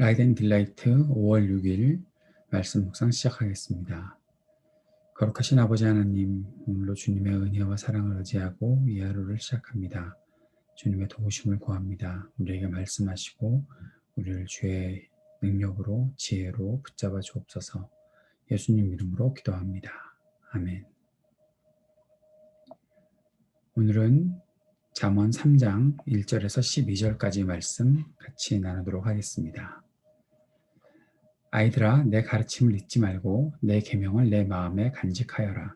라이드 앤 딜라이트 5월 6일 말씀 묵상 시작하겠습니다. 거룩하신 아버지 하나님, 오늘도 주님의 은혜와 사랑을 의지하고 이 하루를 시작합니다. 주님의 도우심을 구합니다. 우리에게 말씀하시고 우리를 주의 능력으로 지혜로 붙잡아 주옵소서. 예수님 이름으로 기도합니다. 아멘. 오늘은 잠언 3장 1절에서 12절까지 말씀 같이 나누도록 하겠습니다. 아이들아, 내 가르침을 잊지 말고 내 계명을 내 마음에 간직하여라.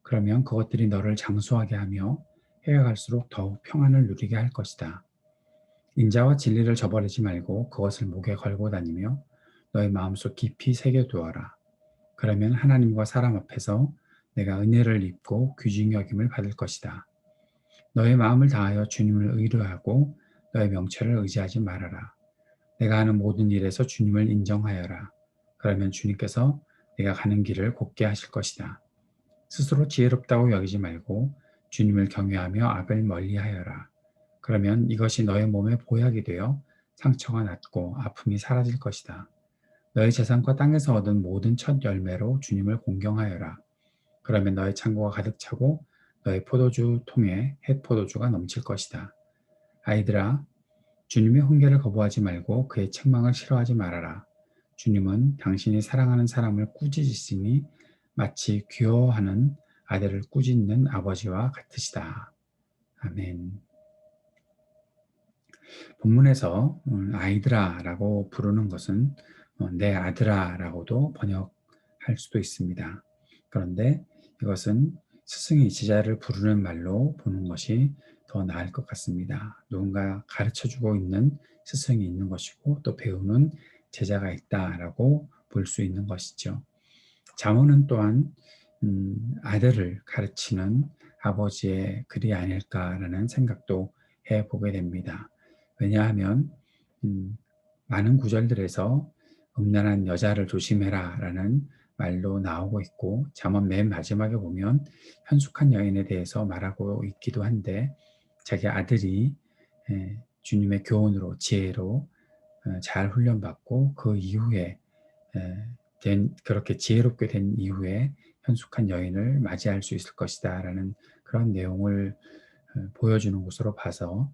그러면 그것들이 너를 장수하게 하며 해가 갈수록 더욱 평안을 누리게 할 것이다. 인자와 진리를 저버리지 말고 그것을 목에 걸고 다니며 너의 마음속 깊이 새겨두어라. 그러면 하나님과 사람 앞에서 내가 은혜를 입고 귀중히 여김을 받을 것이다. 너의 마음을 다하여 주님을 의뢰하고 너의 명철을 의지하지 말아라. 내가 하는 모든 일에서 주님을 인정하여라. 그러면 주님께서 내가 가는 길을 곱게 하실 것이다. 스스로 지혜롭다고 여기지 말고 주님을 경외하며 악을 멀리하여라. 그러면 이것이 너의 몸에 보약이 되어 상처가 낫고 아픔이 사라질 것이다. 너의 재산과 땅에서 얻은 모든 첫 열매로 주님을 공경하여라. 그러면 너의 창고가 가득 차고 너의 포도주 통에 햇 포도주가 넘칠 것이다. 아이들아, 주님의 훈계를 거부하지 말고 그의 책망을 싫어하지 말아라. 주님은 당신이 사랑하는 사람을 꾸짖으시니 마치 귀여워하는 아들을 꾸짖는 아버지와 같으시다. 아멘. 본문에서 아이들아라고 부르는 것은 내 아들아라고도 번역할 수도 있습니다. 그런데 이것은 스승이 제자를 부르는 말로 보는 것이 더 나을 것 같습니다. 누군가 가르쳐주고 있는 스승이 있는 것이고 또 배우는 제자가 있다라고 볼 수 있는 것이죠. 잠언은 또한 아들을 가르치는 아버지의 글이 아닐까라는 생각도 해보게 됩니다. 왜냐하면 많은 구절들에서 음란한 여자를 조심해라 라는 말로 나오고 있고 잠언 맨 마지막에 보면 현숙한 여인에 대해서 말하고 있기도 한데 자기 아들이 주님의 교훈으로 지혜로 잘 훈련받고 그 이후에 그렇게 지혜롭게 된 이후에 현숙한 여인을 맞이할 수 있을 것이다 라는 그런 내용을 보여주는 것으로 봐서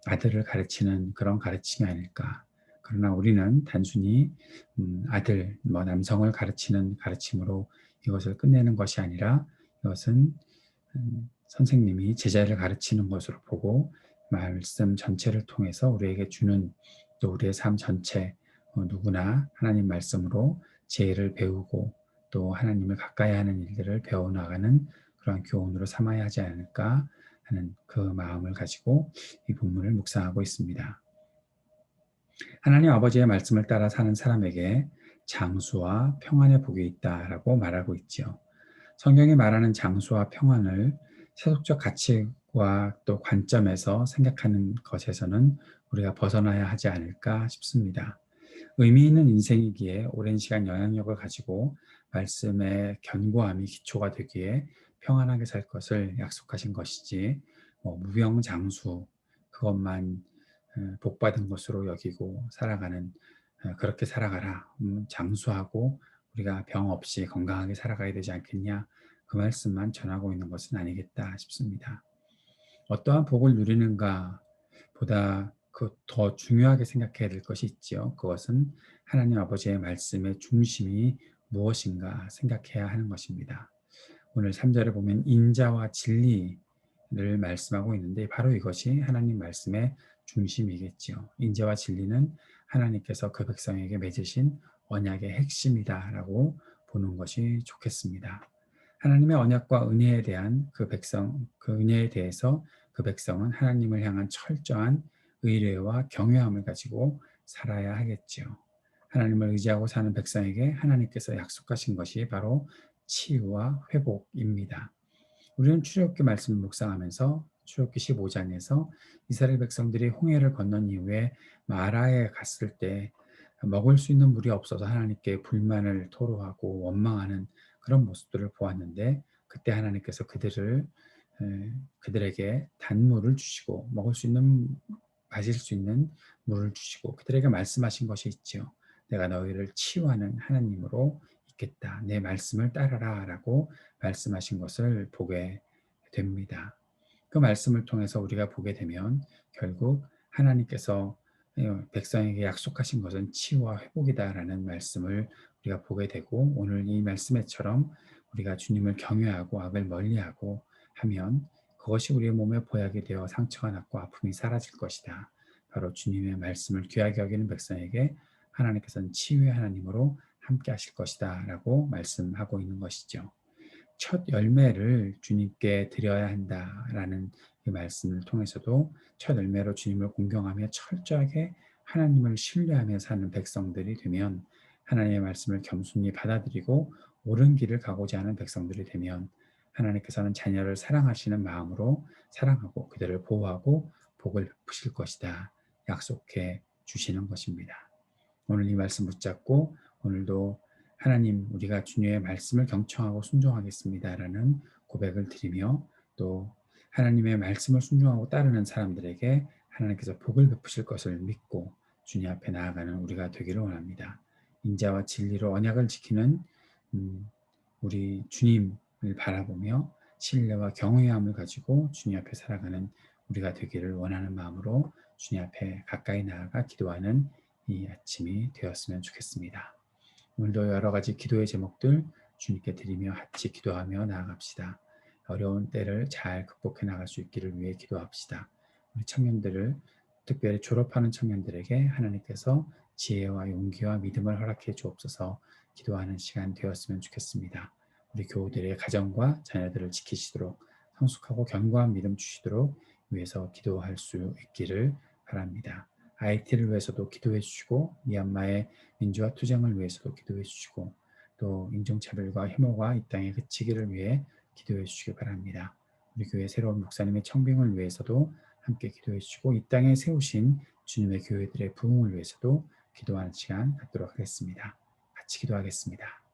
아들을 가르치는 그런 가르침이 아닐까. 그러나 우리는 단순히 아들, 남성을 가르치는 가르침으로 이것을 끝내는 것이 아니라 이것은 선생님이 제자를 가르치는 것으로 보고 말씀 전체를 통해서 우리에게 주는 또 우리의 삶 전체 누구나 하나님 말씀으로 지혜를 배우고 또 하나님을 가까이 하는 일들을 배워나가는 그런 교훈으로 삼아야 하지 않을까 하는 그 마음을 가지고 이 본문을 묵상하고 있습니다. 하나님 아버지의 말씀을 따라 사는 사람에게 장수와 평안의 복이 있다라고 말하고 있지요. 성경이 말하는 장수와 평안을 세속적 가치와 또 관점에서 생각하는 것에서는 우리가 벗어나야 하지 않을까 싶습니다. 의미 있는 인생이기에 오랜 시간 영향력을 가지고 말씀의 견고함이 기초가 되기에 평안하게 살 것을 약속하신 것이지 무병장수 그것만 복받은 것으로 여기고 살아가는 그렇게 살아가라 장수하고 우리가 병 없이 건강하게 살아가야 되지 않겠냐 그 말씀만 전하고 있는 것은 아니겠다 싶습니다. 어떠한 복을 누리는가 보다 더 중요하게 생각해야 될 것이 있지요. 그것은 하나님 아버지의 말씀의 중심이 무엇인가 생각해야 하는 것입니다. 오늘 3절에 보면 인자와 진리를 말씀하고 있는데 바로 이것이 하나님 말씀의 중심이겠지요. 인자와 진리는 하나님께서 그 백성에게 맺으신 언약의 핵심이다라고 보는 것이 좋겠습니다. 하나님의 언약과 은혜에 대한 그 은혜에 대해서 그 백성은 하나님을 향한 철저한 의뢰와 경외함을 가지고 살아야 하겠지요. 하나님을 의지하고 사는 백성에게 하나님께서 약속하신 것이 바로 치유와 회복입니다. 우리는 출애굽기 말씀을 묵상하면서 출애굽기 15장에서 이스라엘 백성들이 홍해를 건넌 이후에 마라에 갔을 때 먹을 수 있는 물이 없어서 하나님께 불만을 토로하고 원망하는 그런 모습들을 보았는데 그때 하나님께서 그들에게 단물을 주시고 마실 수 있는 물을 주시고 그들에게 말씀하신 것이 있지요. 내가 너희를 치유하는 하나님으로 있겠다. 내 말씀을 따르라 라고 말씀하신 것을 보게 됩니다. 그 말씀을 통해서 우리가 보게 되면 결국 하나님께서 백성에게 약속하신 것은 치유와 회복이다라는 말씀을 우리가 보게 되고 오늘 이 말씀에처럼 우리가 주님을 경외하고 악을 멀리하고 하면 그것이 우리의 몸에 보약이 되어 상처가 낫고 아픔이 사라질 것이다. 바로 주님의 말씀을 귀하게 여기는 백성에게 하나님께서는 치유의 하나님으로 함께 하실 것이다 라고 말씀하고 있는 것이죠. 첫 열매를 주님께 드려야 한다라는 이 말씀을 통해서도 첫 열매로 주님을 공경하며 철저하게 하나님을 신뢰하며 사는 백성들이 되면 하나님의 말씀을 겸손히 받아들이고 옳은 길을 가고자 하는 백성들이 되면 하나님께서는 자녀를 사랑하시는 마음으로 사랑하고 그들을 보호하고 복을 베푸실 것이다. 약속해 주시는 것입니다. 오늘 이 말씀 붙잡고 오늘도 하나님 우리가 주님의 말씀을 경청하고 순종하겠습니다라는 고백을 드리며 또 하나님의 말씀을 순종하고 따르는 사람들에게 하나님께서 복을 베푸실 것을 믿고 주님 앞에 나아가는 우리가 되기를 원합니다. 인자와 진리로 언약을 지키는 우리 주님을 바라보며 신뢰와 경외함을 가지고 주님 앞에 살아가는 우리가 되기를 원하는 마음으로 주님 앞에 가까이 나아가 기도하는 이 아침이 되었으면 좋겠습니다. 오늘도 여러 가지 기도의 제목들 주님께 드리며 같이 기도하며 나아갑시다. 어려운 때를 잘 극복해 나갈 수 있기를 위해 기도합시다. 우리 청년들을 특별히 졸업하는 청년들에게 하나님께서 지혜와 용기와 믿음을 허락해 주옵소서 기도하는 시간 되었으면 좋겠습니다. 우리 교우들의 가정과 자녀들을 지키시도록 성숙하고 견고한 믿음 주시도록 위해서 기도할 수 있기를 바랍니다. IT를 위해서도 기도해 주시고 미얀마의 민주화 투쟁을 위해서도 기도해 주시고 또 인종차별과 혐오가 이 땅에 그치기를 위해 기도해 주시기 바랍니다. 우리 교회 새로운 목사님의 청빙을 위해서도 함께 기도해 주시고 이 땅에 세우신 주님의 교회들의 부흥을 위해서도 기도하는 시간 갖도록 하겠습니다. 같이 기도하겠습니다.